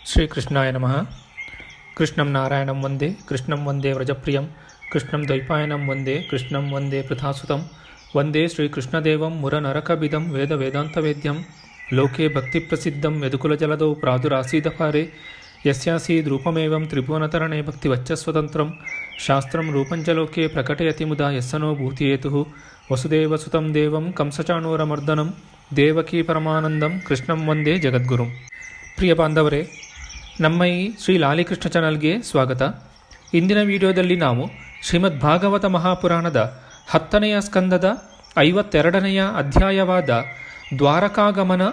ಶ್ರೀಕೃಷ್ಣಾಯ ನಮಃ. ಕೃಷ್ಣಂ ನಾರಾಯಣಂ ವಂದೇ, ಕೃಷ್ಣಂ ವಂದೇ ವ್ರಜಪ್ರಿಯಂ, ಕೃಷ್ಣಂ ದ್ವೈಪಾಯನಂ ವಂದೇ, ಕೃಷ್ಣಂ ವಂದೇ ಪೃಥಾಸುತಂ, ವಂದೇ ಶ್ರೀಕೃಷ್ಣದೇವಂ ಮುರನರಕಬಿದಂ ವೇದ ವೇದಾಂತವೇದ್ಯಂ, ಲೋಕೆ ಭಕ್ತಿಪ್ರಸಿದ್ಧಂ ಯದುಕುಲಜಲದೌ ಪ್ರಾದುರಾಸೀದಪಾರೆ, ಯಸ್ಯಾಸೀದ್ರೂಪಮೇವಂ ತ್ರಿಭುವನತರಣೇ ಭಕ್ತಿವಚ್ಚಸ್ವತಂತ್ರಂ, ಶಾಸ್ತ್ರಂ ರೂಪಂಚಲೋಕೆ ಪ್ರಕಟಯತಿ ಮುದಾ ಯಸ್ಸನೋ ಭೂತಿಯೇತುಃ, ವಸುದೇವಸುತಂ ದೇವಂ ಕಂಸಚಾಣೂರಮರ್ದನಂ, ದೇವಕೀ ಪರಮಾನಂದಂ ಕೃಷ್ಣಂ ವಂದೇ ಜಗದ್ಗುರುಂ. ಪ್ರಿಯ ಬಾಂಧವರೇ, ನಮ್ಮ ಈ ಶ್ರೀ ಲಾಲಿಕೃಷ್ಣ ಚಾನಲ್ಗೆ ಸ್ವಾಗತ. ಇಂದಿನ ವಿಡಿಯೋದಲ್ಲಿ ನಾವು ಶ್ರೀಮದ್ ಭಾಗವತ ಮಹಾಪುರಾಣದ 10ನೆಯ ಸ್ಕಂದದ 52ನೆಯ ಅಧ್ಯಾಯವಾದ ದ್ವಾರಕಾಗಮನ,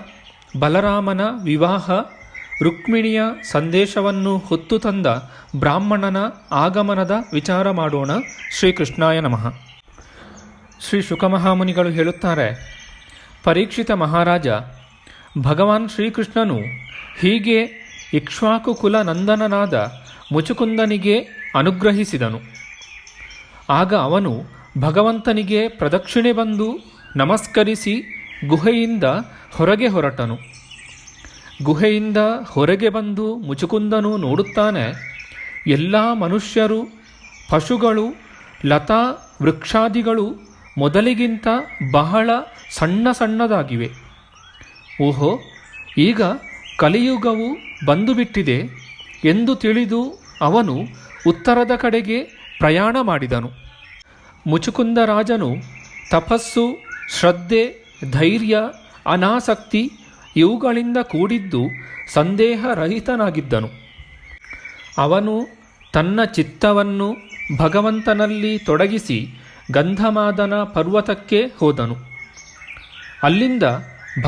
ಬಲರಾಮನ ವಿವಾಹ, ರುಕ್ಮಿಣಿಯ ಸಂದೇಶವನ್ನು ಹೊತ್ತು ತಂದ ಬ್ರಾಹ್ಮಣನ ಆಗಮನದ ವಿಚಾರ ಮಾಡೋಣ. ಶ್ರೀಕೃಷ್ಣಾಯ ನಮಃ. ಶ್ರೀ ಶುಕಮಹಾಮುನಿಗಳು ಹೇಳುತ್ತಾರೆ, ಪರೀಕ್ಷಿತ ಮಹಾರಾಜ, ಭಗವಾನ್ ಶ್ರೀಕೃಷ್ಣನು ಹೀಗೆ ಇಕ್ಷ್ವಾಕು ಕುಲ ನಂದನನಾದ ಮುಚುಕುಂದನಿಗೆ ಅನುಗ್ರಹಿಸಿದನು. ಆಗ ಅವನು ಭಗವಂತನಿಗೆ ಪ್ರದಕ್ಷಿಣೆ ಬಂದು ನಮಸ್ಕರಿಸಿ ಗುಹೆಯಿಂದ ಹೊರಗೆ ಹೊರಟನು. ಗುಹೆಯಿಂದ ಹೊರಗೆ ಬಂದು ಮುಚುಕುಂದನು ನೋಡುತ್ತಾನೆ, ಎಲ್ಲ ಮನುಷ್ಯರು, ಪಶುಗಳು, ಲತಾ ವೃಕ್ಷಾದಿಗಳು ಮೊದಲಿಗಿಂತ ಬಹಳ ಸಣ್ಣ ಸಣ್ಣದಾಗಿವೆ. ಓಹೋ, ಈಗ ಕಲಿಯುಗವು ಬಂದುಬಿಟ್ಟಿದೆ ಎಂದು ತಿಳಿದು ಅವನು ಉತ್ತರದ ಕಡೆಗೆ ಪ್ರಯಾಣ ಮಾಡಿದನು. ಮುಚುಕುಂದ ರಾಜನು ತಪಸ್ಸು, ಶ್ರದ್ಧೆ, ಧೈರ್ಯ, ಅನಾಸಕ್ತಿ ಇವುಗಳಿಂದ ಕೂಡಿದ್ದು ಸಂದೇಹರಹಿತನಾಗಿದ್ದನು. ಅವನು ತನ್ನ ಚಿತ್ತವನ್ನು ಭಗವಂತನಲ್ಲಿ ತೊಡಗಿಸಿ ಗಂಧಮಾದನ ಪರ್ವತಕ್ಕೆ ಹೋದನು. ಅಲ್ಲಿಂದ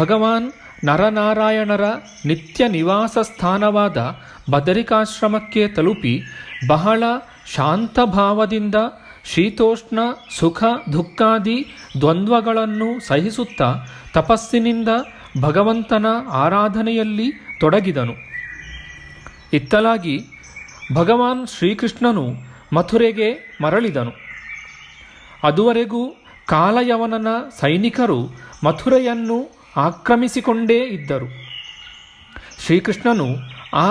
ಭಗವಾನ್ ನರನಾರಾಯಣರ ನಿತ್ಯ ನಿವಾಸ ಸ್ಥಾನವಾದ ಬದರಿಕಾಶ್ರಮಕ್ಕೆ ತಲುಪಿ ಬಹಳ ಶಾಂತಭಾವದಿಂದ ಶೀತೋಷ್ಣ ಸುಖ ದುಃಖಾದಿ ದ್ವಂದ್ವಗಳನ್ನು ಸಹಿಸುತ್ತಾ ತಪಸ್ಸಿನಿಂದ ಭಗವಂತನ ಆರಾಧನೆಯಲ್ಲಿ ತೊಡಗಿದನು. ಇತ್ತಲಾಗಿ ಭಗವಾನ್ ಶ್ರೀಕೃಷ್ಣನು ಮಥುರೆಗೆ ಮರಳಿದನು. ಅದುವರೆಗೂ ಕಾಲಯವನನ ಸೈನಿಕರು ಮಥುರೆಯನ್ನು ಆಕ್ರಮಿಸಿಕೊಂಡೇ ಇದ್ದರು. ಶ್ರೀಕೃಷ್ಣನು ಆ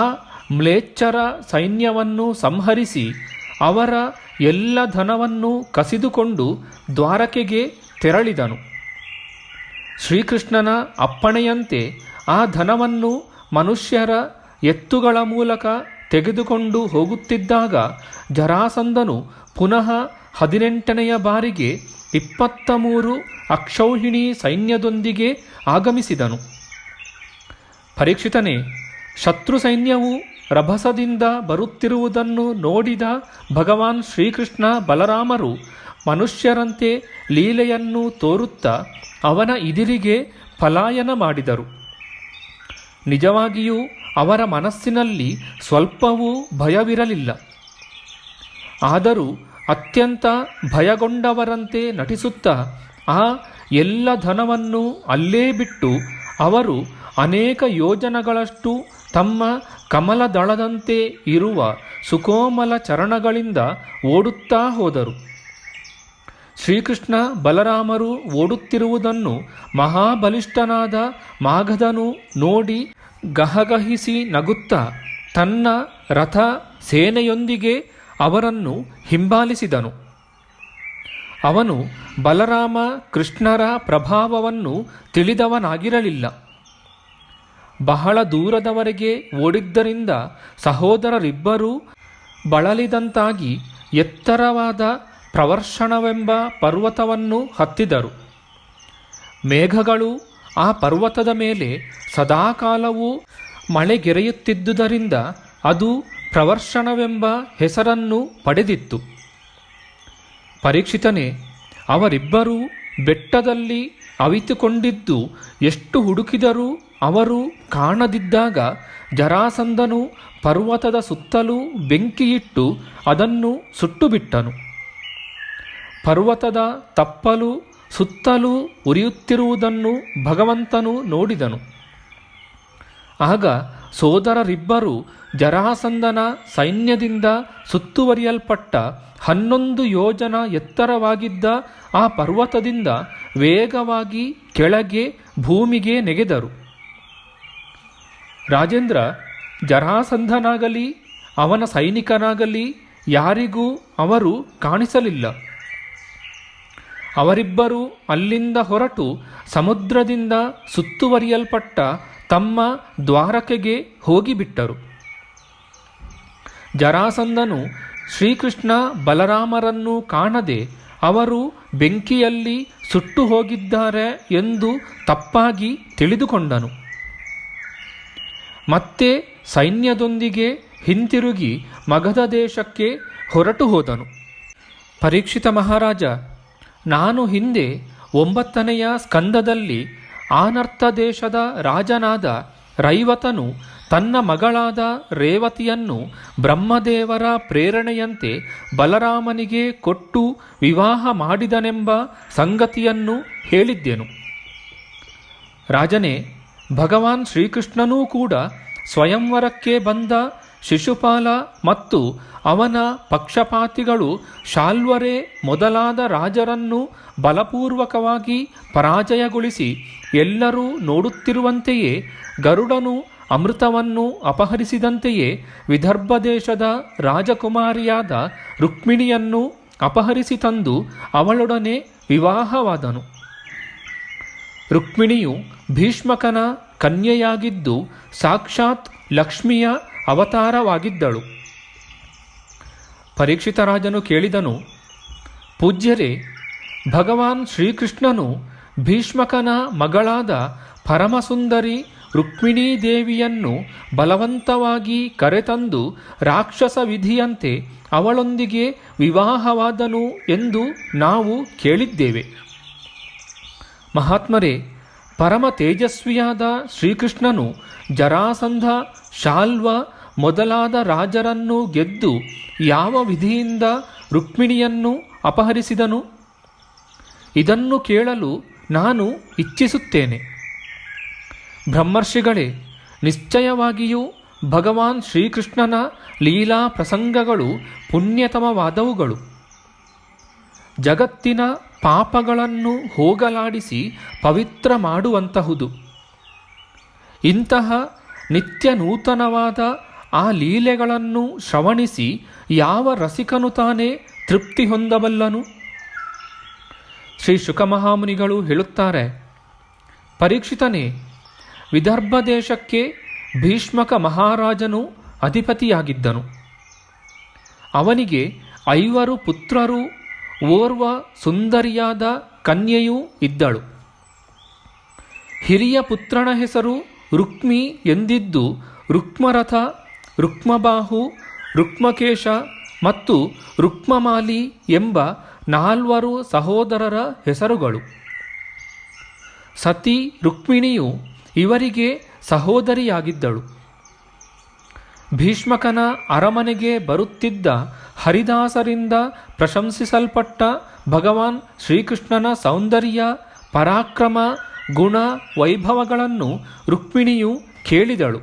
ಮ್ಲೇಚ್ಛರ ಸೈನ್ಯವನ್ನು ಸಂಹರಿಸಿ ಅವರ ಎಲ್ಲ ಧನವನ್ನು ಕಸಿದುಕೊಂಡು ದ್ವಾರಕೆಗೆ ತೆರಳಿದನು. ಶ್ರೀಕೃಷ್ಣನ ಅಪ್ಪಣೆಯಂತೆ ಆ ಧನವನ್ನು ಮನುಷ್ಯರ ಎತ್ತುಗಳ ಮೂಲಕ ತೆಗೆದುಕೊಂಡು ಹೋಗುತ್ತಿದ್ದಾಗ ಜರಾಸಂಧನು ಪುನಃ 18ನೆಯ ಬಾರಿಗೆ 23 ಅಕ್ಷೌಹಿಣಿ ಸೈನ್ಯದೊಂದಿಗೆ ಆಗಮಿಸಿದನು. ಪರೀಕ್ಷಿತನೇ, ಶತ್ರು ಸೈನ್ಯವು ರಭಸದಿಂದ ಬರುತ್ತಿರುವುದನ್ನು ನೋಡಿದ ಭಗವಾನ್ ಶ್ರೀಕೃಷ್ಣ ಬಲರಾಮರು ಮನುಷ್ಯರಂತೆ ಲೀಲೆಯನ್ನು ತೋರುತ್ತಾ ಅವನ ಇದಿರಿಗೆ ಪಲಾಯನ ಮಾಡಿದರು. ನಿಜವಾಗಿಯೂ ಅವರ ಮನಸ್ಸಿನಲ್ಲಿ ಸ್ವಲ್ಪವೂ ಭಯವಿರಲಿಲ್ಲ. ಆದರೂ ಅತ್ಯಂತ ಭಯಗೊಂಡವರಂತೆ ನಟಿಸುತ್ತಾ ಆ ಎಲ್ಲ ಧನವನ್ನು ಅಲ್ಲೇ ಬಿಟ್ಟು ಅವರು ಅನೇಕ ಯೋಜನಗಳಷ್ಟು ತಮ್ಮ ಕಮಲದಳದಂತೆ ಇರುವ ಸುಕೋಮಲ ಚರಣಗಳಿಂದ ಓಡುತ್ತಾ ಹೋದರು. ಶ್ರೀಕೃಷ್ಣ ಬಲರಾಮರು ಓಡುತ್ತಿರುವುದನ್ನು ಮಹಾಬಲಿಷ್ಠನಾದ ಮಾಗಧನು ನೋಡಿ ಗಹಗಹಿಸಿ ನಗುತ್ತಾ ತನ್ನ ರಥ ಸೇನೆಯೊಂದಿಗೆ ಅವರನ್ನು ಹಿಂಬಾಲಿಸಿದನು. ಅವನು ಬಲರಾಮ ಕೃಷ್ಣರ ಪ್ರಭಾವವನ್ನು ತಿಳಿದವನಾಗಿರಲಿಲ್ಲ. ಬಹಳ ದೂರದವರೆಗೆ ಓಡಿದ್ದರಿಂದ ಸಹೋದರರಿಬ್ಬರೂ ಬಳಲಿದಂತಾಗಿ ಎತ್ತರವಾದ ಪ್ರವರ್ಷಣವೆಂಬ ಪರ್ವತವನ್ನು ಹತ್ತಿದರು. ಮೇಘಗಳು ಆ ಪರ್ವತದ ಮೇಲೆ ಸದಾಕಾಲವೂ ಮಳೆಗೆರೆಯುತ್ತಿದ್ದುದರಿಂದ ಅದು ಪ್ರವರ್ಷಣವೆಂಬ ಹೆಸರನ್ನು ಪಡೆದಿತ್ತು. ಪರೀಕ್ಷಿತನೇ, ಅವರಿಬ್ಬರೂ ಬೆಟ್ಟದಲ್ಲಿ ಅವಿತುಕೊಂಡಿದ್ದು ಎಷ್ಟು ಹುಡುಕಿದರೂ ಅವರು ಕಾಣದಿದ್ದಾಗ ಜರಾಸಂಧನು ಪರ್ವತದ ಸುತ್ತಲೂ ಬೆಂಕಿಯಿಟ್ಟು ಅದನ್ನು ಸುಟ್ಟುಬಿಟ್ಟನು. ಪರ್ವತದ ತಪ್ಪಲು ಸುತ್ತಲೂ ಉರಿಯುತ್ತಿರುವುದನ್ನು ಭಗವಂತನು ನೋಡಿದನು. ಆಗ ಸೋದರರಿಬ್ಬರು ಜರಾಸಂಧನ ಸೈನ್ಯದಿಂದ ಸುತ್ತುವರಿಯಲ್ಪಟ್ಟ 11 ಯೋಜನ ಎತ್ತರವಾಗಿದ್ದ ಆ ಪರ್ವತದಿಂದ ವೇಗವಾಗಿ ಕೆಳಗೆ ಭೂಮಿಗೆ ನೆಗೆದರು. ರಾಜೇಂದ್ರ, ಜರಾಸಂಧನಾಗಲಿ ಅವನ ಸೈನಿಕನಾಗಲಿ ಯಾರಿಗೂ ಅವರು ಕಾಣಿಸಲಿಲ್ಲ. ಅವರಿಬ್ಬರೂ ಅಲ್ಲಿಂದ ಹೊರಟು ಸಮುದ್ರದಿಂದ ಸುತ್ತುವರಿಯಲ್ಪಟ್ಟ ತಮ್ಮ ದ್ವಾರಕೆಗೆ ಹೋಗಿಬಿಟ್ಟರು. ಜರಾಸಂಧನು ಶ್ರೀಕೃಷ್ಣ ಬಲರಾಮರನ್ನು ಕಾಣದೆ ಅವರು ಬೆಂಕಿಯಲ್ಲಿ ಸುಟ್ಟು ಹೋಗಿದ್ದಾರೆ ಎಂದು ತಪ್ಪಾಗಿ ತಿಳಿದುಕೊಂಡನು. ಮತ್ತೆ ಸೈನ್ಯದೊಂದಿಗೆ ಹಿಂತಿರುಗಿ ಮಗಧ ದೇಶಕ್ಕೆ ಹೊರಟು ಹೋದನು. ಪರೀಕ್ಷಿತ ಮಹಾರಾಜ, ನಾನು ಹಿಂದೆ 9ನೆಯ ಸ್ಕಂದದಲ್ಲಿ ಆನರ್ತ ದೇಶದ ರಾಜನಾದ ರೈವತನು ತನ್ನ ಮಗಳಾದ ರೇವತಿಯನ್ನು ಬ್ರಹ್ಮದೇವರ ಪ್ರೇರಣೆಯಂತೆ ಬಲರಾಮನಿಗೆ ಕೊಟ್ಟು ವಿವಾಹ ಮಾಡಿದನೆಂಬ ಸಂಗತಿಯನ್ನು ಹೇಳಿದ್ದೆನು. ರಾಜನೇ, ಭಗವಾನ್ ಶ್ರೀಕೃಷ್ಣನೂ ಕೂಡ ಸ್ವಯಂವರಕ್ಕೆ ಬಂದ ಶಿಶುಪಾಲ ಮತ್ತು ಅವನ ಪಕ್ಷಪಾತಿಗಳು ಶಾಲ್ವರೇ ಮೊದಲಾದ ರಾಜರನ್ನು ಬಲಪೂರ್ವಕವಾಗಿ ಪರಾಜಯಗೊಳಿಸಿ ಎಲ್ಲರೂ ನೋಡುತ್ತಿರುವಂತೆಯೇ ಗರುಡನು ಅಮೃತವನ್ನು ಅಪಹರಿಸಿದಂತೆಯೇ ವಿದರ್ಭ ದೇಶದ ರಾಜಕುಮಾರಿಯಾದ ರುಕ್ಮಿಣಿಯನ್ನು ಅಪಹರಿಸಿ ತಂದು ಅವಳೊಡನೆ ವಿವಾಹವಾದನು. ರುಕ್ಮಿಣಿಯು ಭೀಷ್ಮಕನ ಕನ್ಯೆಯಾಗಿದ್ದು ಸಾಕ್ಷಾತ್ ಲಕ್ಷ್ಮಿಯ ಅವತಾರವಾಗಿದ್ದಳು. ಪರೀಕ್ಷಿತರಾಜನು ಕೇಳಿದನು, ಪೂಜ್ಯರೇ, ಭಗವಾನ್ ಶ್ರೀಕೃಷ್ಣನು ಭೀಷ್ಮಕನ ಮಗಳಾದ ಪರಮಸುಂದರಿ ರುಕ್ಮಿಣೀ ದೇವಿಯನ್ನು ಬಲವಂತವಾಗಿ ಕರೆತಂದು ರಾಕ್ಷಸ ವಿಧಿಯಂತೆ ಅವಳೊಂದಿಗೆ ವಿವಾಹವಾದನು ಎಂದು ನಾವು ಕೇಳಿದ್ದೇವೆ. ಮಹಾತ್ಮರೇ, ಪರಮ ತೇಜಸ್ವಿಯಾದ ಶ್ರೀಕೃಷ್ಣನು ಜರಾಸಂಧ, ಶಾಲ್ವ ಮೊದಲಾದ ರಾಜರನ್ನು ಗೆದ್ದು ಯಾವ ವಿಧಿಯಿಂದ ರುಕ್ಮಿಣಿಯನ್ನು ಅಪಹರಿಸಿದನು? ಇದನ್ನು ಕೇಳಲು ನಾನು ಇಚ್ಛಿಸುತ್ತೇನೆ. ಬ್ರಹ್ಮರ್ಷಿಗಳೇ, ನಿಶ್ಚಯವಾಗಿಯೂ ಭಗವಾನ್ ಶ್ರೀಕೃಷ್ಣನ ಲೀಲಾ ಪ್ರಸಂಗಗಳು ಪುಣ್ಯತಮವಾದವುಗಳು. ಜಗತ್ತಿನ ಪಾಪಗಳನ್ನು ಹೋಗಲಾಡಿಸಿ ಪವಿತ್ರ ಮಾಡುವಂತಹುದು. ಇಂತಹ ನಿತ್ಯ ನೂತನವಾದ ಆ ಲೀಲೆಗಳನ್ನು ಶ್ರವಣಿಸಿ ಯಾವ ರಸಿಕನು ತಾನೇ ತೃಪ್ತಿ ಹೊಂದಬಲ್ಲನು? ಶ್ರೀ ಶುಕಮಹಾಮುನಿಗಳು ಹೇಳುತ್ತಾರೆ, ಪರೀಕ್ಷಿತನೇ, ವಿದರ್ಭ ದೇಶಕ್ಕೆ ಭೀಷ್ಮಕ ಮಹಾರಾಜನು ಅಧಿಪತಿಯಾಗಿದ್ದನು. ಅವನಿಗೆ 5 ಪುತ್ರರು, ಓರ್ವ ಸುಂದರಿಯಾದ ಕನ್ಯೆಯೂ ಇದ್ದಳು. ಹಿರಿಯ ಪುತ್ರನ ಹೆಸರು ರುಕ್ಮಿ ಎಂದಿದ್ದು ರುಕ್ಮರಥ, ರುಕ್ಮಬಾಹು, ರುಕ್ಮಕೇಶ ಮತ್ತು ರುಕ್ಮಮಾಲಿ ಎಂಬ 4 ಸಹೋದರರ ಹೆಸರುಗಳು. ಸತಿ ರುಕ್ಮಿಣಿಯು ಇವರಿಗೆ ಸಹೋದರಿಯಾಗಿದ್ದಳು. ಭೀಷ್ಮಕನ ಅರಮನೆಗೆ ಬರುತ್ತಿದ್ದ ಹರಿದಾಸರಿಂದ ಪ್ರಶಂಸಿಸಲ್ಪಟ್ಟ ಭಗವಾನ್ ಶ್ರೀಕೃಷ್ಣನ ಸೌಂದರ್ಯ, ಪರಾಕ್ರಮ, ಗುಣ, ವೈಭವಗಳನ್ನು ರುಕ್ಮಿಣಿಯು ಕೇಳಿದಳು.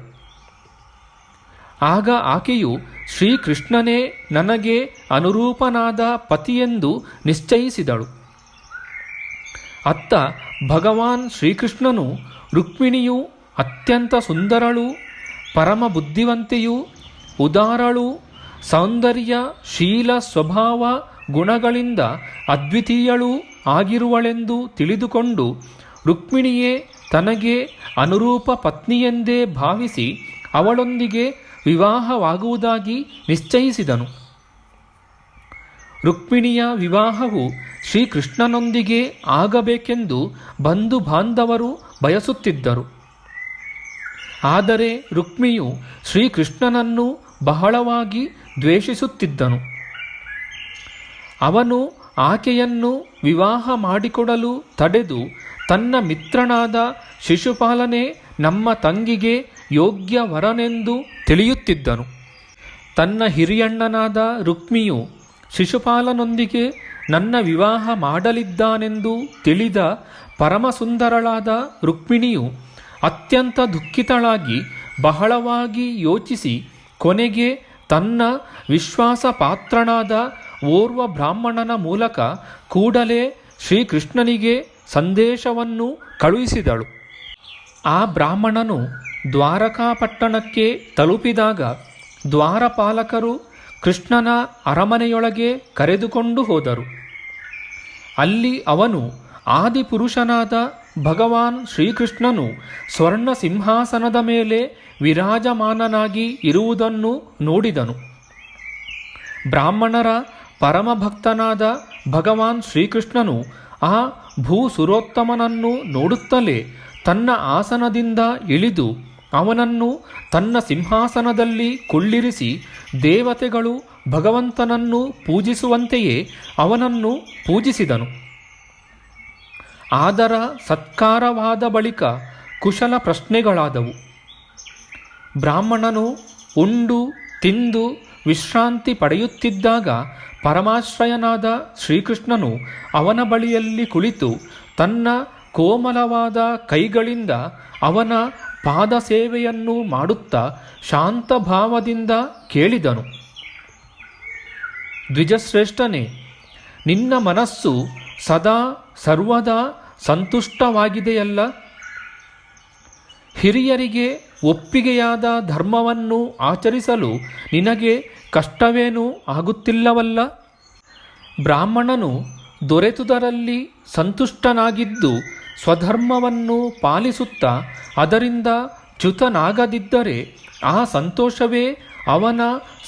ಆಗ ಆಕೆಯು ಶ್ರೀಕೃಷ್ಣನೇ ನನಗೆ ಅನುರೂಪನಾದ ಪತಿಯೆಂದು ನಿಶ್ಚಯಿಸಿದಳು. ಅತ್ತ ಭಗವಾನ್ ಶ್ರೀಕೃಷ್ಣನು ರುಕ್ಮಿಣಿಯು ಅತ್ಯಂತ ಸುಂದರಳು, ಪರಮ ಬುದ್ಧಿವಂತೆಯೂ ಉದಾರಳು, ಸೌಂದರ್ಯ, ಶೀಲ, ಸ್ವಭಾವ ಗುಣಗಳಿಂದ ಅದ್ವಿತೀಯಳೂ ಆಗಿರುವಳೆಂದು ತಿಳಿದುಕೊಂಡು ರುಕ್ಮಿಣಿಯೇ ತನಗೆ ಅನುರೂಪ ಪತ್ನಿಯೆಂದೇ ಭಾವಿಸಿ ಅವಳೊಂದಿಗೆ ವಿವಾಹವಾಗುವುದಾಗಿ ನಿಶ್ಚಯಿಸಿದನು. ರುಕ್ಮಿಣಿಯ ವಿವಾಹವು ಶ್ರೀಕೃಷ್ಣನೊಂದಿಗೆ ಆಗಬೇಕೆಂದು ಬಂಧು ಬಾಂಧವರು ಬಯಸುತ್ತಿದ್ದರು. ಆದರೆ ರುಕ್ಮಿಯು ಶ್ರೀಕೃಷ್ಣನನ್ನು ಬಹಳವಾಗಿ ದ್ವೇಷಿಸುತ್ತಿದ್ದನು. ಅವನು ಆಕೆಯನ್ನು ವಿವಾಹ ಮಾಡಿಕೊಡಲು ತಡೆದು ತನ್ನ ಮಿತ್ರನಾದ ಶಿಶುಪಾಲನೇ ನಮ್ಮ ತಂಗಿಗೆ ಯೋಗ್ಯ ವರನೆಂದು ತಿಳಿಯುತ್ತಿದ್ದನು. ತನ್ನ ಹಿರಿಯಣ್ಣನಾದ ರುಕ್ಮಿಯು ಶಿಶುಪಾಲನೊಂದಿಗೆ ನನ್ನ ವಿವಾಹ ಮಾಡಲಿದ್ದಾನೆಂದು ತಿಳಿದ ಪರಮಸುಂದರಳಾದ ರುಕ್ಮಿಣಿಯು ಅತ್ಯಂತ ದುಃಖಿತಳಾಗಿ ಬಹಳವಾಗಿ ಯೋಚಿಸಿ ಕೊನೆಗೆ ತನ್ನ ವಿಶ್ವಾಸಪಾತ್ರನಾದ ಓರ್ವ ಬ್ರಾಹ್ಮಣನ ಮೂಲಕ ಕೂಡಲೇ ಶ್ರೀಕೃಷ್ಣನಿಗೆ ಸಂದೇಶವನ್ನು ಕಳುಹಿಸಿದಳು. ಆ ಬ್ರಾಹ್ಮಣನು ದ್ವಾರಕಾಪಟ್ಟಣಕ್ಕೆ ತಲುಪಿದಾಗ ದ್ವಾರಪಾಲಕರು ಕೃಷ್ಣನ ಅರಮನೆಯೊಳಗೆ ಕರೆದುಕೊಂಡು ಹೋದರು. ಅಲ್ಲಿ ಅವನು ಆದಿಪುರುಷನಾದ ಭಗವಾನ್ ಶ್ರೀಕೃಷ್ಣನು ಸ್ವರ್ಣ ಸಿಂಹಾಸನದ ಮೇಲೆ ವಿರಾಜಮಾನನಾಗಿ ಇರುವುದನ್ನು ನೋಡಿದನು. ಬ್ರಾಹ್ಮಣರ ಪರಮಭಕ್ತನಾದ ಭಗವಾನ್ ಶ್ರೀಕೃಷ್ಣನು ಆ ಭೂಸುರೋತ್ತಮನನ್ನು ನೋಡುತ್ತಲೇ ತನ್ನ ಆಸನದಿಂದ ಇಳಿದು ಅವನನ್ನು ತನ್ನ ಸಿಂಹಾಸನದಲ್ಲಿ ಕುಳ್ಳಿರಿಸಿ ದೇವತೆಗಳು ಭಗವಂತನನ್ನು ಪೂಜಿಸುವಂತೆಯೇ ಅವನನ್ನು ಪೂಜಿಸಿದನು. ಆದರ ಸತ್ಕಾರವಾದ ಬಳಿಕ ಕುಶಲ ಪ್ರಶ್ನೆಗಳಾದವು. ಬ್ರಾಹ್ಮಣನು ಉಂಡು ತಿಂದು ವಿಶ್ರಾಂತಿ ಪಡೆಯುತ್ತಿದ್ದಾಗ ಪರಮಾಶ್ರಯನಾದ ಶ್ರೀಕೃಷ್ಣನು ಅವನ ಬಳಿಯಲ್ಲಿ ಕುಳಿತು ತನ್ನ ಕೋಮಲವಾದ ಕೈಗಳಿಂದ ಅವನ ಪಾದ ಸೇವೆಯನ್ನು ಮಾಡುತ್ತಾ ಶಾಂತ ಭಾವದಿಂದ ಕೇಳಿದನು. ದ್ವಿಜಶ್ರೇಷ್ಠನೇ, ನಿನ್ನ ಮನಸ್ಸು ಸದಾ ಸರ್ವದಾ ಸಂತುಷ್ಟವಾಗಿದೆಯಲ್ಲ? ಹಿರಿಯರಿಗೆ ಒಪ್ಪಿಗೆಯಾದ ಧರ್ಮವನ್ನು ಆಚರಿಸಲು ನಿನಗೆ ಕಷ್ಟವೇನೂ ಆಗುತ್ತಿಲ್ಲವಲ್ಲ? ಬ್ರಾಹ್ಮಣನು ದೊರೆತುದರಲ್ಲಿ ಸಂತುಷ್ಟನಾಗಿದ್ದು ಸ್ವಧರ್ಮವನ್ನು ಪಾಲಿಸುತ್ತಾ ಅದರಿಂದ ಚ್ಯುತನಾಗದಿದ್ದರೆ ಆ ಸಂತೋಷವೇ ಅವನ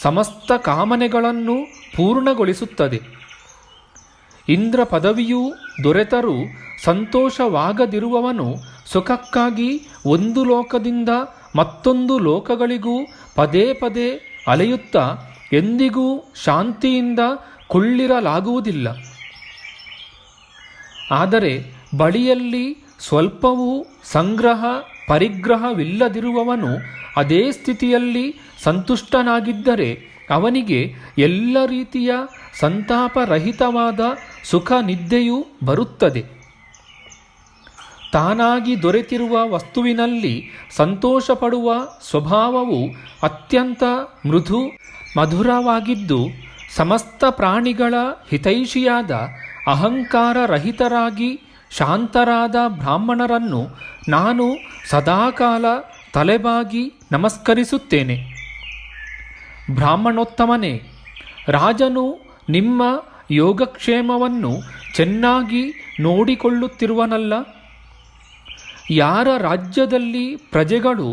ಸಮಸ್ತ ಕಾಮನೆಗಳನ್ನು ಪೂರ್ಣಗೊಳಿಸುತ್ತದೆ. ಇಂದ್ರ ಪದವಿಯೂ ದೊರೆತರೂ ಸಂತೋಷವಾಗದಿರುವವನು ಸುಖಕ್ಕಾಗಿ ಒಂದು ಲೋಕದಿಂದ ಮತ್ತೊಂದು ಲೋಕಗಳಿಗೂ ಪದೇ ಪದೇ ಅಲೆಯುತ್ತಾ ಎಂದಿಗೂ ಶಾಂತಿಯಿಂದ ಕುಳ್ಳಿರಲಾಗುವುದಿಲ್ಲ. ಆದರೆ ಬಳಿಯಲ್ಲಿ ಸ್ವಲ್ಪವೂ ಸಂಗ್ರಹ ಪರಿಗ್ರಹವಿಲ್ಲದಿರುವವನು ಅದೇ ಸ್ಥಿತಿಯಲ್ಲಿ ಸಂತುಷ್ಟನಾಗಿದ್ದರೆ ಅವನಿಗೆ ಎಲ್ಲ ರೀತಿಯ ಸಂತಾಪರಹಿತವಾದ ಸುಖ ನಿದ್ದೆಯೂ ಬರುತ್ತದೆ. ತಾನಾಗಿ ದೊರೆತಿರುವ ವಸ್ತುವಿನಲ್ಲಿ ಸಂತೋಷಪಡುವ ಸ್ವಭಾವವು ಅತ್ಯಂತ ಮೃದು ಮಧುರವಾಗಿದ್ದು ಸಮಸ್ತ ಪ್ರಾಣಿಗಳ ಹಿತೈಷಿಯಾದ ಅಹಂಕಾರರಹಿತರಾಗಿ ಶಾಂತರಾದ ಬ್ರಾಹ್ಮಣರನ್ನು ನಾನು ಸದಾಕಾಲ ತಲೆಬಾಗಿ ನಮಸ್ಕರಿಸುತ್ತೇನೆ. ಬ್ರಾಹ್ಮಣೋತ್ತಮನೇ, ರಾಜನು ನಿಮ್ಮ ಯೋಗಕ್ಷೇಮವನ್ನು ಚೆನ್ನಾಗಿ ನೋಡಿಕೊಳ್ಳುತ್ತಿರುವನಲ್ಲ? ಯಾರ ರಾಜ್ಯದಲ್ಲಿ ಪ್ರಜೆಗಳು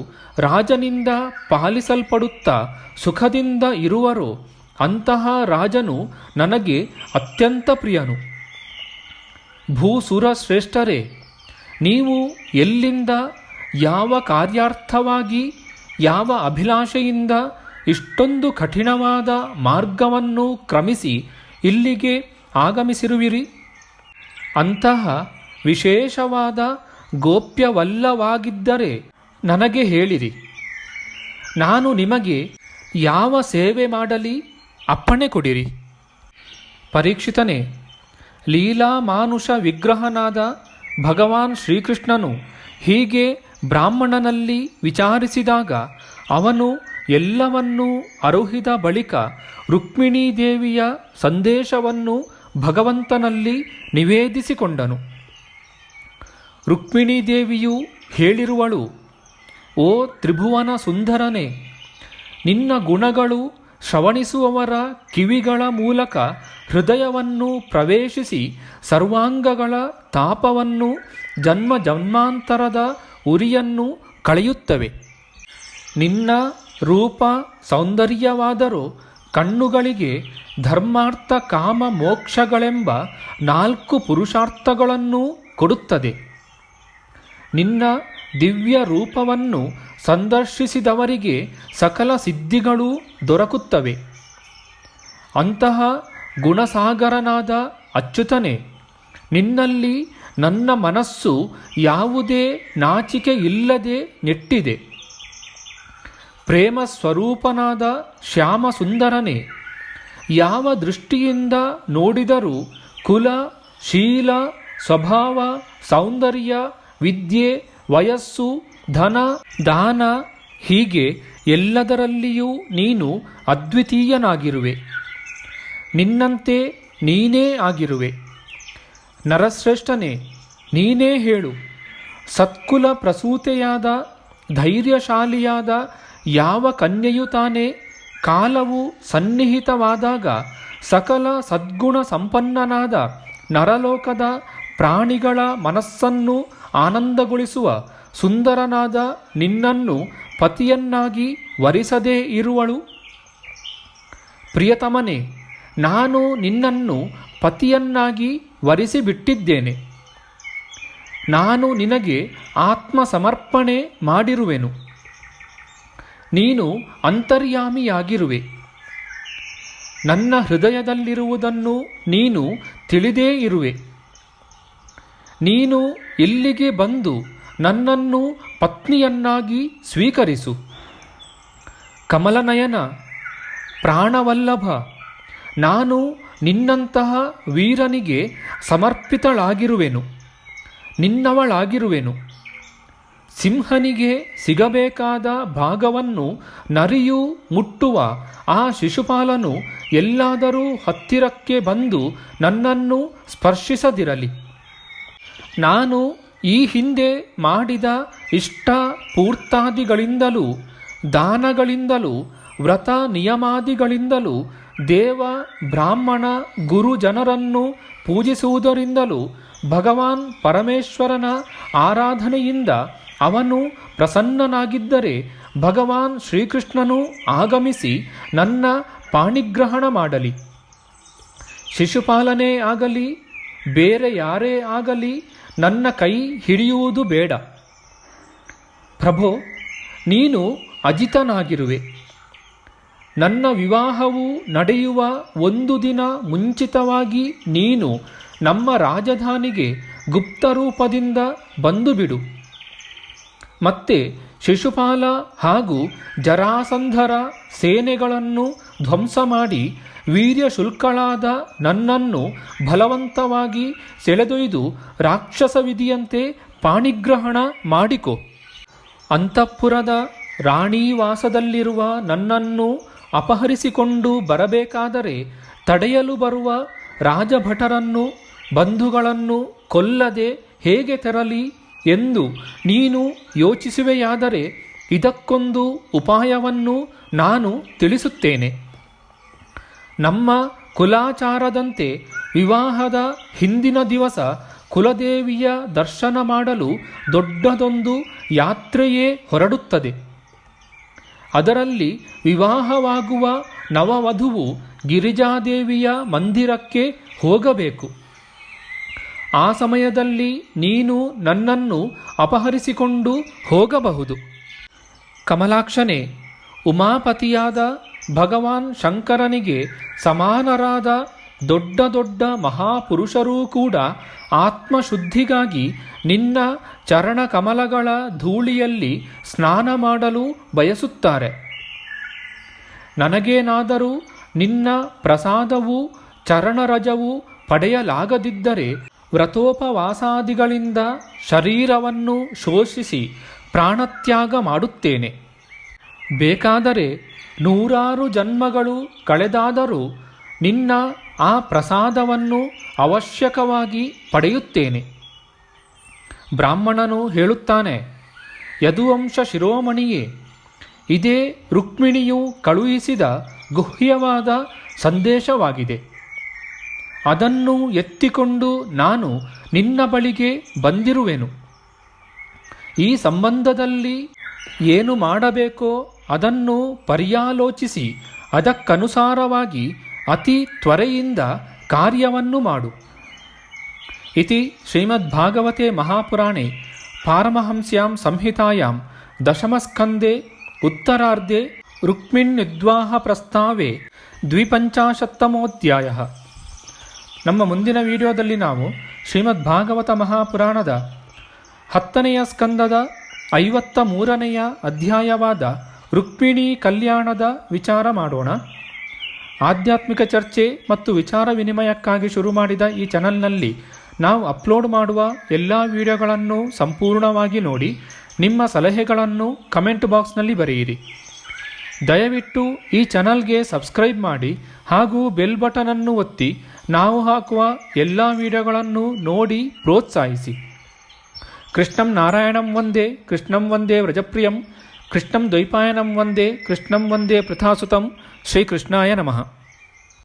ರಾಜನಿಂದ ಪಾಲಿಸಲ್ಪಡುತ್ತಾ ಸುಖದಿಂದ ಇರುವರೋ ಅಂತಹ ರಾಜನು ನನಗೆ ಅತ್ಯಂತ ಪ್ರಿಯನು. ಭೂಸುರ ಶ್ರೇಷ್ಠರೇ, ನೀವು ಎಲ್ಲಿಂದ ಯಾವ ಕಾರ್ಯಾರ್ಥವಾಗಿ ಯಾವ ಅಭಿಲಾಷೆಯಿಂದ ಇಷ್ಟೊಂದು ಕಠಿಣವಾದ ಮಾರ್ಗವನ್ನು ಕ್ರಮಿಸಿ ಇಲ್ಲಿಗೆ ಆಗಮಿಸಿರುವಿರಿ? ಅಂತಹ ವಿಶೇಷವಾದ ಗೋಪ್ಯವಲ್ಲವಾಗಿದ್ದರೆ ನನಗೆ ಹೇಳಿರಿ. ನಾನು ನಿಮಗೆ ಯಾವ ಸೇವೆ ಮಾಡಲಿ ಅಪ್ಪಣೆ ಕೊಡಿರಿ. ಪರೀಕ್ಷಿತನೇ, ಲೀಲಾ ಮಾನುಷ ವಿಗ್ರಹನಾದ ಭಗವಾನ್ ಶ್ರೀಕೃಷ್ಣನು ಹೀಗೆ ಬ್ರಾಹ್ಮಣನಲ್ಲಿ ವಿಚಾರಿಸಿದಾಗ ಅವನು ಎಲ್ಲವನ್ನೂ ಅರುಹಿದ ಬಳಿಕ ರುಕ್ಮಿಣೀ ದೇವಿಯ ಸಂದೇಶವನ್ನು ಭಗವಂತನಲ್ಲಿ ನಿವೇದಿಸಿಕೊಂಡನು. ರುಕ್ಮಿಣೀ ದೇವಿಯು ಹೇಳಿರುವಳು, ಓ ತ್ರಿಭುವನ ಸುಂದರನೇ, ನಿನ್ನ ಗುಣಗಳು ಶ್ರವಣಿಸುವವರ ಕಿವಿಗಳ ಮೂಲಕ ಹೃದಯವನ್ನು ಪ್ರವೇಶಿಸಿ ಸರ್ವಾಂಗಗಳ ತಾಪವನ್ನು ಜನ್ಮ ಜನ್ಮಾಂತರದ ಉರಿಯನ್ನು ಕಳೆಯುತ್ತವೆ. ನಿನ್ನ ರೂಪ ಸೌಂದರ್ಯವಾದರೂ ಕಣ್ಣುಗಳಿಗೆ ಧರ್ಮಾರ್ಥ ಕಾಮ ಮೋಕ್ಷಗಳೆಂಬ 4 ಪುರುಷಾರ್ಥಗಳನ್ನು ಕೊಡುತ್ತದೆ. ನಿನ್ನ ದಿವ್ಯ ರೂಪವನ್ನು ಸಂದರ್ಶಿಸಿದವರಿಗೆ ಸಕಲ ಸಿದ್ಧಿಗಳೂ ದೊರಕುತ್ತವೆ. ಅಂತಹ ಗುಣಸಾಗರನಾದ ಅಚ್ಯುತನೇ, ನಿನ್ನಲ್ಲಿ ನನ್ನ ಮನಸ್ಸು ಯಾವುದೇ ನಾಚಿಕೆ ಇಲ್ಲದೆ ನೆಟ್ಟಿದೆ. ಪ್ರೇಮ ಸ್ವರೂಪನಾದ ಶ್ಯಾಮ ಸುಂದರನೇ, ಯಾವ ದೃಷ್ಟಿಯಿಂದ ನೋಡಿದರೂ ಕುಲ, ಶೀಲ, ಸ್ವಭಾವ, ಸೌಂದರ್ಯ, ವಿದ್ಯೆ, ವಯಸ್ಸು, ಧನ, ದಾನ ಹೀಗೆ ಎಲ್ಲದರಲ್ಲಿಯೂ ನೀನು ಅದ್ವಿತೀಯನಾಗಿರುವೆ. ನಿನ್ನಂತೆ ನೀನೇ ಆಗಿರುವೆ. ನರಶ್ರೇಷ್ಠನೇ, ನೀನೇ ಹೇಳು, ಸತ್ಕುಲ ಪ್ರಸೂತೆಯಾದ ಧೈರ್ಯಶಾಲಿಯಾದ ಯಾವ ಕನ್ಯೆಯು ತಾನೇ ಕಾಲವು ಸನ್ನಿಹಿತವಾದಾಗ ಸಕಲ ಸದ್ಗುಣ ಸಂಪನ್ನನಾದ ನರಲೋಕದ ಪ್ರಾಣಿಗಳ ಮನಸ್ಸನ್ನು ಆನಂದಗೊಳಿಸುವ ಸುಂದರನಾದ ನಿನ್ನನ್ನು ಪತಿಯನ್ನಾಗಿ ವರಿಸದೇ ಇರುವಳು? ಪ್ರಿಯತಮನೇ, ನಾನು ನಿನ್ನನ್ನು ಪತಿಯನ್ನಾಗಿ ವರಿಸಿಬಿಟ್ಟಿದ್ದೇನೆ. ನಾನು ನಿನಗೆ ಆತ್ಮ ಸಮರ್ಪಣೆ ಮಾಡಿರುವೆನು. ನೀನು ಅಂತರ್ಯಾಮಿಯಾಗಿರುವೆ. ನನ್ನ ಹೃದಯದಲ್ಲಿರುವುದನ್ನು ನೀನು ತಿಳಿದೇ ಇರುವೆ. ನೀನು ಇಲ್ಲಿಗೆ ಬಂದು ನನ್ನನ್ನು ಪತ್ನಿಯನ್ನಾಗಿ ಸ್ವೀಕರಿಸು. ಕಮಲನಯನ, ಪ್ರಾಣವಲ್ಲಭ, ನಾನು ನಿನ್ನಂತಹ ವೀರನಿಗೆ ಸಮರ್ಪಿತಳಾಗಿರುವೆನು, ನಿನ್ನವಳಾಗಿರುವೆನು. ಸಿಂಹನಿಗೆ ಸಿಗಬೇಕಾದ ಭಾಗವನ್ನು ನರಿಯು ಮುಟ್ಟುವ ಆ ಶಿಶುಪಾಲನು ಎಲ್ಲಾದರೂ ಹತ್ತಿರಕ್ಕೆ ಬಂದು ನನ್ನನ್ನು ಸ್ಪರ್ಶಿಸದಿರಲಿ. ನಾನು ಈ ಹಿಂದೆ ಮಾಡಿದ ಇಷ್ಟ ಪೂರ್ತಾದಿಗಳಿಂದಲೂ ದಾನಗಳಿಂದಲೂ ವ್ರತ ನಿಯಮಾದಿಗಳಿಂದಲೂ ದೇವ ಬ್ರಾಹ್ಮಣ ಗುರು ಜನರನ್ನು ಪೂಜಿಸುವುದರಿಂದಲೂ ಭಗವಾನ್ ಪರಮೇಶ್ವರನ ಆರಾಧನೆಯಿಂದ ಅವನು ಪ್ರಸನ್ನನಾಗಿದ್ದರೆ ಭಗವಾನ್ ಶ್ರೀಕೃಷ್ಣನು ಆಗಮಿಸಿ ನನ್ನ ಪಾಣಿಗ್ರಹಣ ಮಾಡಲಿ. ಶಿಶುಪಾಲನೇ ಆಗಲಿ ಬೇರೆ ಯಾರೇ ಆಗಲಿ ನನ್ನ ಕೈ ಹಿಡಿಯುವುದು ಬೇಡ. ಪ್ರಭೋ, ನೀನು ಅಜಿತನಾಗಿರುವೆ. ನನ್ನ ವಿವಾಹವು ನಡೆಯುವ ಒಂದು ದಿನ ಮುಂಚಿತವಾಗಿ ನೀನು ನಮ್ಮ ರಾಜಧಾನಿಗೆ ಗುಪ್ತರೂಪದಿಂದ ಬಂದುಬಿಡು. ಮತ್ತೆ ಶಿಶುಪಾಲ ಹಾಗೂ ಜರಾಸಂಧರ ಸೇನೆಗಳನ್ನು ಧ್ವಂಸ ಮಾಡಿ ವೀರ್ಯಶುಲ್ಕಳಾದ ನನ್ನನ್ನು ಬಲವಂತವಾಗಿ ಸೆಳೆದೊಯ್ದು ರಾಕ್ಷಸ ವಿಧಿಯಂತೆ ಪಾಣಿಗ್ರಹಣ ಮಾಡಿಕೊ. ಅಂತಃಪುರದ ರಾಣಿವಾಸದಲ್ಲಿರುವ ನನ್ನನ್ನು ಅಪಹರಿಸಿಕೊಂಡು ಬರಬೇಕಾದರೆ ತಡೆಯಲು ಬರುವ ರಾಜಭಟರನ್ನು ಬಂಧುಗಳನ್ನು ಕೊಲ್ಲದೆ ಹೇಗೆ ತೆರಲಿ ಎಂದು ನೀನು ಯೋಚಿಸುವೆಯಾದರೆ ಇದಕ್ಕೊಂದು ಉಪಾಯವನ್ನು ನಾನು ತಿಳಿಸುತ್ತೇನೆ. ನಮ್ಮ ಕುಲಾಚಾರದಂತೆ ವಿವಾಹದ ಹಿಂದಿನ ದಿವಸ ಕುಲದೇವಿಯ ದರ್ಶನ ಮಾಡಲು ದೊಡ್ಡದೊಂದು ಯಾತ್ರೆಯೇ ಹೊರಡುತ್ತದೆ. ಅದರಲ್ಲಿ ವಿವಾಹವಾಗುವ ನವವಧುವು ಗಿರಿಜಾದೇವಿಯ ಮಂದಿರಕ್ಕೆ ಹೋಗಬೇಕು. ಆ ಸಮಯದಲ್ಲಿ ನೀನು ನನ್ನನ್ನು ಅಪಹರಿಸಿಕೊಂಡು ಹೋಗಬಹುದು. ಕಮಲಾಕ್ಷನೇ, ಉಮಾಪತಿಯಾದ ಭಗವಾನ್ ಶಂಕರನಿಗೆ ಸಮಾನರಾದ ದೊಡ್ಡ ದೊಡ್ಡ ಮಹಾಪುರುಷರೂ ಕೂಡ ಆತ್ಮಶುದ್ಧಿಗಾಗಿ ನಿನ್ನ ಚರಣಕಮಲಗಳ ಧೂಳಿಯಲ್ಲಿ ಸ್ನಾನ ಮಾಡಲು ಬಯಸುತ್ತಾರೆ. ನನಗೇನಾದರೂ ನಿನ್ನ ಪ್ರಸಾದವೂ ಚರಣರಜವೂ ಪಡೆಯಲಾಗದಿದ್ದರೆ ವ್ರತೋಪವಾಸಾದಿಗಳಿಂದ ಶರೀರವನ್ನು ಶೋಷಿಸಿ ಪ್ರಾಣತ್ಯಾಗ ಮಾಡುತ್ತೇನೆ. ಬೇಕಾದರೆ 100 ಜನ್ಮಗಳು ಕಳೆದಾದರೂ ನಿನ್ನ ಆ ಪ್ರಸಾದವನ್ನು ಅವಶ್ಯಕವಾಗಿ ಪಡೆಯುತ್ತೇನೆ. ಬ್ರಾಹ್ಮಣನು ಹೇಳುತ್ತಾನೆ, ಯದುವಂಶ ಶಿರೋಮಣಿಯೇ, ಇದೇ ರುಕ್ಮಿಣಿಯು ಕಳುಹಿಸಿದ ಗುಹ್ಯವಾದ ಸಂದೇಶವಾಗಿದೆ. ಅದನ್ನು ಎತ್ತಿಕೊಂಡು ನಾನು ನಿನ್ನ ಬಳಿಗೆ ಬಂದಿರುವೆನು. ಈ ಸಂಬಂಧದಲ್ಲಿ ಏನು ಮಾಡಬೇಕೋ ಅದನ್ನು ಪರ್ಯಾಲೋಚಿಸಿ ಅದಕ್ಕನುಸಾರವಾಗಿ ಅತಿ ತ್ವರೆಯಿಂದ ಕಾರ್ಯವನ್ನು ಮಾಡು. ಇತಿ ಶ್ರೀಮದ್ಭಾಗವತೆ ಮಹಾಪುರಾಣೆ ಪಾರಮಹಂಸ್ಯಾಂ ಸಂಹಿತಾಯಾಂ ದಶಮಸ್ಕಂದೆ ಉತ್ತರಾರ್ಧೆ ರುಕ್ಮಿಣ್ಯುದ್ವಾಹ ಪ್ರಸ್ತಾವೆ 52 ನಮ್ಮ ಮುಂದಿನ ವಿಡಿಯೋದಲ್ಲಿ ನಾವು ಶ್ರೀಮದ್ಭಾಗವತ ಮಹಾಪುರಾಣದ 10ನೆಯ ಸ್ಕಂದದ 53ನೆಯ ಅಧ್ಯಾಯವಾದ ರುಕ್ಮಿಣಿ ಕಲ್ಯಾಣದ ವಿಚಾರ ಮಾಡೋಣ. ಆಧ್ಯಾತ್ಮಿಕ ಚರ್ಚೆ ಮತ್ತು ವಿಚಾರ ವಿನಿಮಯಕ್ಕಾಗಿ ಶುರು ಮಾಡಿದ ಈ ಚಾನಲ್ನಲ್ಲಿ ನಾವು ಅಪ್ಲೋಡ್ ಮಾಡುವ ಎಲ್ಲ ವಿಡಿಯೋಗಳನ್ನು ಸಂಪೂರ್ಣವಾಗಿ ನೋಡಿ ನಿಮ್ಮ ಸಲಹೆಗಳನ್ನು ಕಮೆಂಟ್ ಬಾಕ್ಸ್ನಲ್ಲಿ ಬರೆಯಿರಿ. ದಯವಿಟ್ಟು ಈ ಚಾನಲ್ಗೆ ಸಬ್ಸ್ಕ್ರೈಬ್ ಮಾಡಿ ಹಾಗೂ ಬೆಲ್ ಬಟನನ್ನು ಒತ್ತಿ ನಾವು ಹಾಕುವ ಎಲ್ಲ ವಿಡಿಯೋಗಳನ್ನು ನೋಡಿ ಪ್ರೋತ್ಸಾಹಿಸಿ. ಕೃಷ್ಣಂ ನಾರಾಯಣಂ ವಂದೇ ಕೃಷ್ಣಂ ವಂದೇ ವ್ರಜಪ್ರಿಯಂ ಕೃಷ್ಣಂ ದ್ವೈಪಾಯನಂ ವಂದೇ ಕೃಷ್ಣಂ ವಂದೇ ಪೃಥಾಸುತಂ ಶ್ರೀಕೃಷ್ಣಾಯ ನಮಃ.